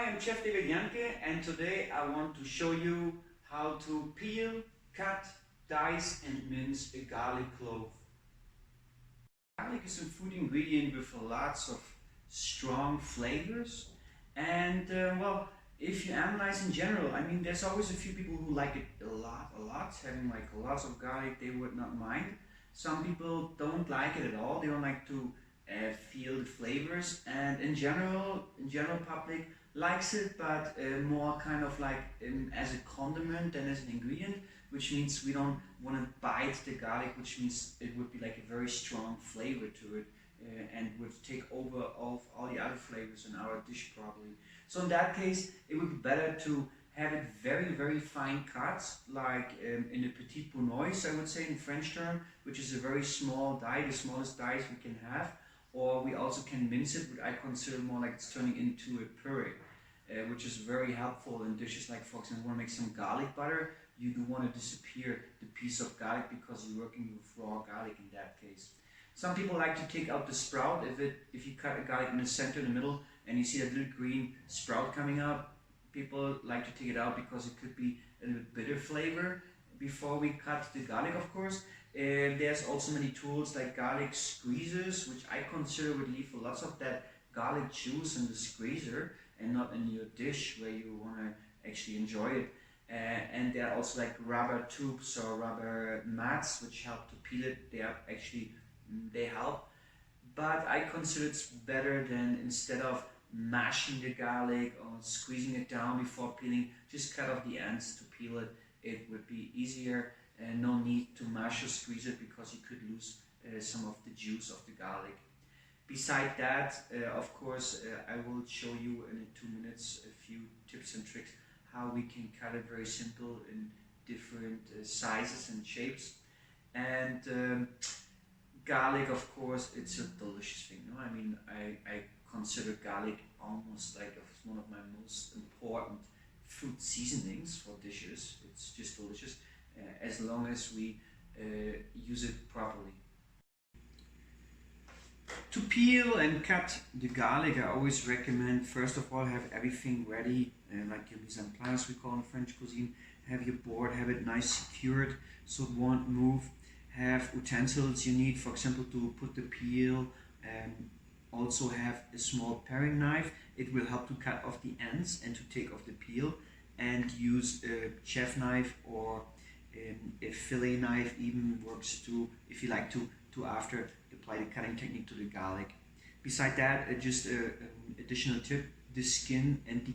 I'm Chef David Jahnke, and today I want to show you how to peel, cut, dice and mince a garlic clove. Garlic is a food ingredient with lots of strong flavors, and well, if you analyze in general, I mean, there's always a few people who like it a lot, having like lots of garlic, they would not mind. Some people don't like it at all, they don't like to feel the flavors, and in general public likes it, but more kind of like as a condiment than as an ingredient, which means we don't want to bite the garlic, which means it would be like a very strong flavor to it and would take over all the other flavors in our dish probably. So in that case, it would be better to have it very fine cuts, like in the Petit Brunoise, I would say in French term, which is a very small die, the smallest dice we can have. Or we also can mince it, which I consider more like it's turning into a puree, which is very helpful in dishes like, for example, you want to make some garlic butter, you do want to disappear the piece of garlic because you're working with raw garlic in that case. Some people like to take out the sprout. If you cut a garlic in the center, in the middle, and you see that little green sprout coming up, people like to take it out because it could be a little bit bitter flavor before we cut the garlic, of course. There's also many tools like garlic squeezers, which I consider would leave lots of that garlic juice in the squeezer and not in your dish where you want to actually enjoy it. And there are also like rubber tubes or rubber mats which help to peel it. They help, but I consider it's better than, instead of mashing the garlic or squeezing it down before peeling, just cut off the ends to peel it. It would be easier and no need to mash or squeeze it because you could lose some of the juice of the garlic. Beside that, of course, I will show you in 2 minutes a few tips and tricks how we can cut it very simple in different sizes and shapes. And garlic, of course, it's a delicious thing. No? I mean, I consider garlic almost like one of my most important food seasonings for dishes. It's just delicious as long as we use it properly. To peel and cut the garlic, I always recommend, first of all, have everything ready, like your mise en place we call in French cuisine. Have your board, have it nice secured so it won't move. Have utensils you need, for example, to put the peel. Also have a small paring knife. It will help to cut off the ends and to take off the peel. And use a chef knife or a fillet knife even works too, if you like to after apply the cutting technique to the garlic. Beside that, just an additional tip, the skin and the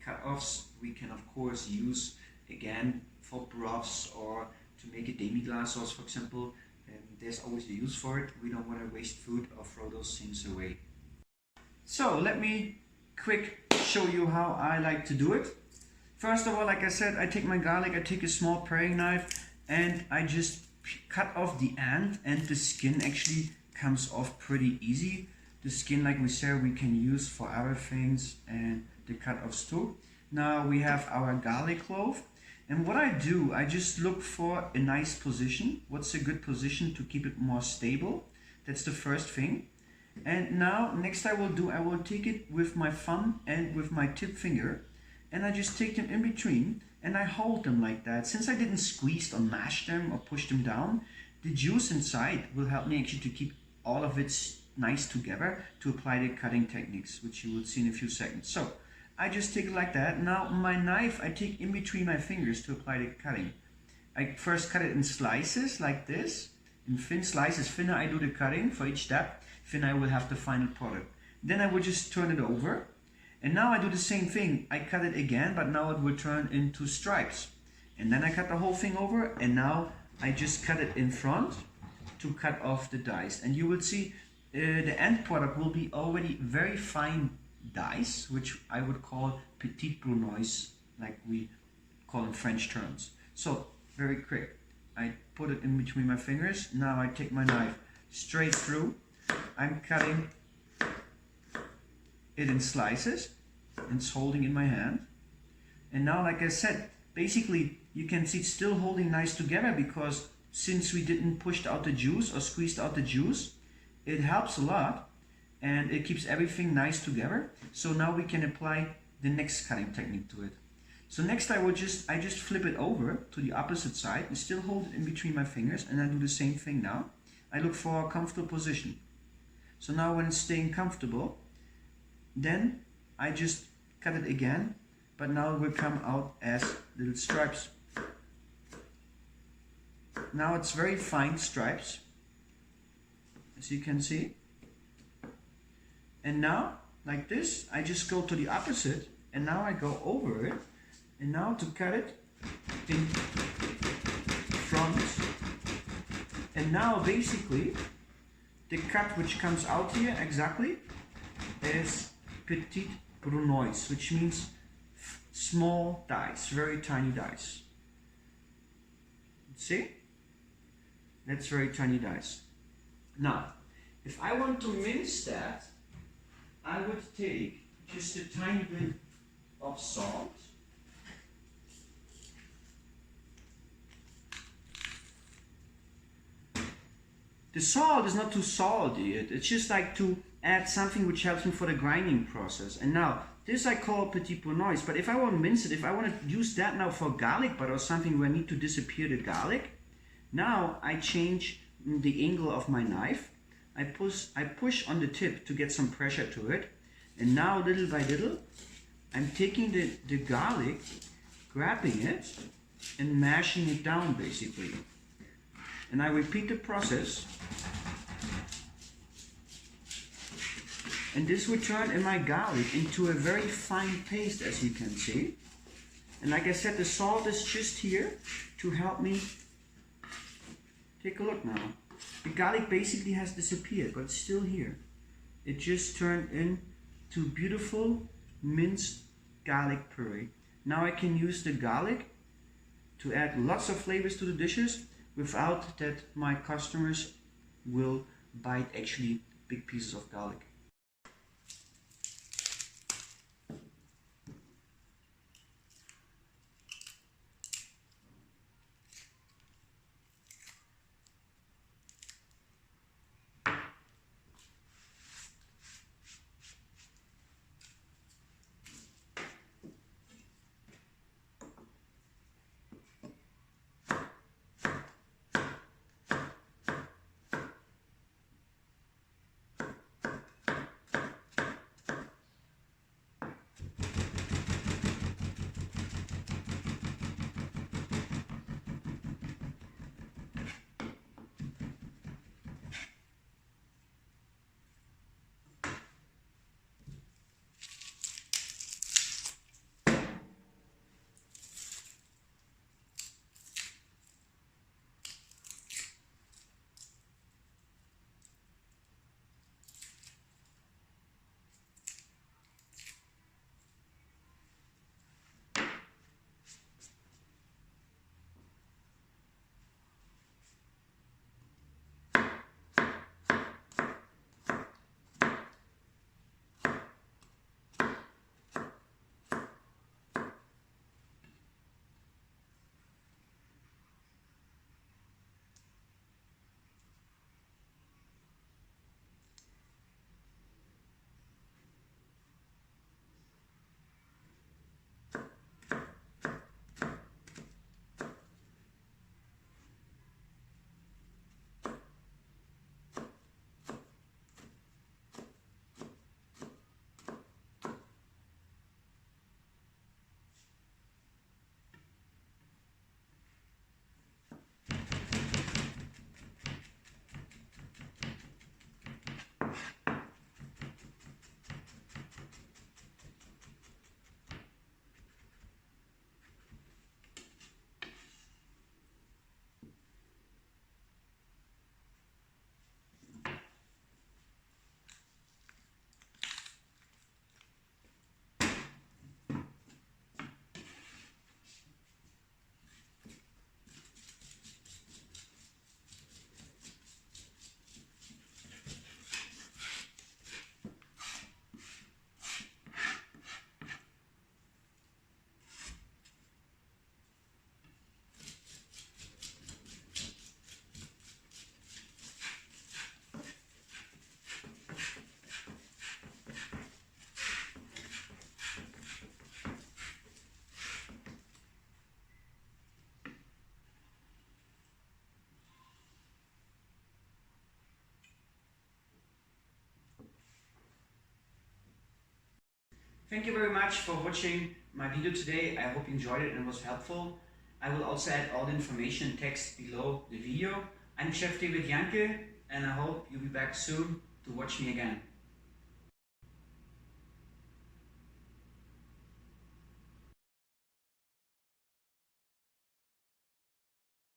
cut-offs we can of course use again for broths or to make a demi-glace sauce, for example. There's always a use for it. We don't want to waste food or throw those things away. So let me quick show you how I like to do it. First of all, like I said, I take my garlic, I take a small paring knife and I just cut off the end, and the skin actually comes off pretty easy. The skin, like we said, we can use for other things, and the cut-offs too. Now we have our garlic clove, and what I do, I just look for a nice position. What's a good position to keep it more stable? That's the first thing. And now next I will take it with my thumb and with my tip finger, and I just take them in between and I hold them like that. Since I didn't squeeze or mash them or push them down, the juice inside will help me actually to keep all of it nice together to apply the cutting techniques, which you will see in a few seconds. So I just take it like that. Now my knife I take in between my fingers to apply the cutting. I first cut it in slices like this, in thin slices. Thinner I do the cutting for each step, thinner I will have the final product. Then I will just turn it over. And now I do the same thing. I cut it again, but now it will turn into stripes. And then I cut the whole thing over, and now I just cut it in front to cut off the dice. And you will see the end product will be already very fine dice, which I would call Petit Brunoise, like we call in French terms. So very quick. I put it in between my fingers. Now I take my knife straight through. I'm cutting it in slices, and it's holding in my hand. And now, like I said, basically you can see it's still holding nice together because since we didn't push out the juice or squeezed out the juice, it helps a lot and it keeps everything nice together. So now we can apply the next cutting technique to it. So next I just flip it over to the opposite side and still hold it in between my fingers, and I do the same thing now. I look for a comfortable position. So now when it's staying comfortable, then I just cut it again, but now it will come out as little stripes. Now it's very fine stripes, as you can see. And now, like this, I just go to the opposite, and now I go over it, and now to cut it in front. And now basically, the cut which comes out here exactly is Petit Brunoise, which means small dice, very tiny dice. See? That's very tiny dice. Now, if I want to mince that, I would take just a tiny bit of salt. The salt is not too salty, it's just like to add something which helps me for the grinding process. And now, this I call Petit Brunoise, but if I want to mince it, if I want to use that now for garlic butter or something where I need to disappear the garlic, now I change the angle of my knife. I push on the tip to get some pressure to it, and now little by little, I'm taking the garlic, grabbing it, and mashing it down basically. And I repeat the process. And this will turn in my garlic into a very fine paste, as you can see. And like I said, the salt is just here to help me. Take a look now. The garlic basically has disappeared, but it's still here. It just turned into beautiful minced garlic puree. Now I can use the garlic to add lots of flavors to the dishes without that my customers will bite actually big pieces of garlic. Thank you very much for watching my video today. I hope you enjoyed it and was helpful. I will also add all the information text below the video. I'm Chef David Jahnke and I hope you'll be back soon to watch me again.